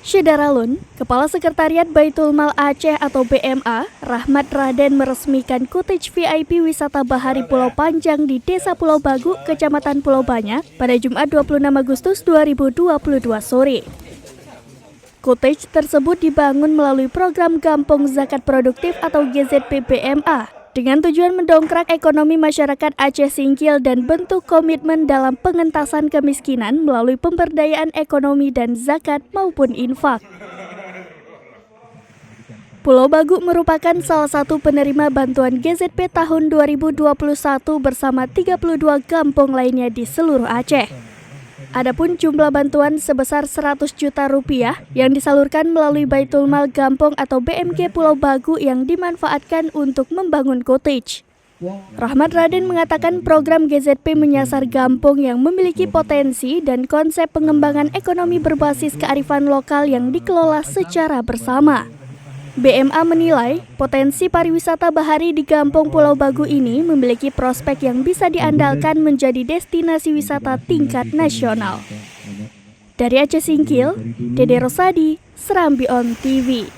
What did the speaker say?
Syederalun, Kepala Sekretariat Baitul Mal Aceh atau BMA, Rahmat Raden meresmikan cottage VIP wisata bahari Pulau Panjang di Desa Pulau Bagu, Kecamatan Pulau Banyak pada Jumat 26 Agustus 2022 sore. Cottage tersebut dibangun melalui program Gampong Zakat Produktif atau GZP BMA dengan tujuan mendongkrak ekonomi masyarakat Aceh Singkil dan bentuk komitmen dalam pengentasan kemiskinan melalui pemberdayaan ekonomi dan zakat maupun infak. Pulau Bagu merupakan salah satu penerima bantuan GZP tahun 2021 bersama 32 kampung lainnya di seluruh Aceh. Adapun jumlah bantuan sebesar 100 juta rupiah yang disalurkan melalui Baitul Mal Gampong atau BMG Pulau Bagu yang dimanfaatkan untuk membangun cottage. Rahmat Raden mengatakan program GZP menyasar Gampong yang memiliki potensi dan konsep pengembangan ekonomi berbasis kearifan lokal yang dikelola secara bersama. BMA menilai potensi pariwisata bahari di Gampong Pulau Bagu ini memiliki prospek yang bisa diandalkan menjadi destinasi wisata tingkat nasional. Dari Aceh Singkil, Dede Rosadi, Serambi On TV.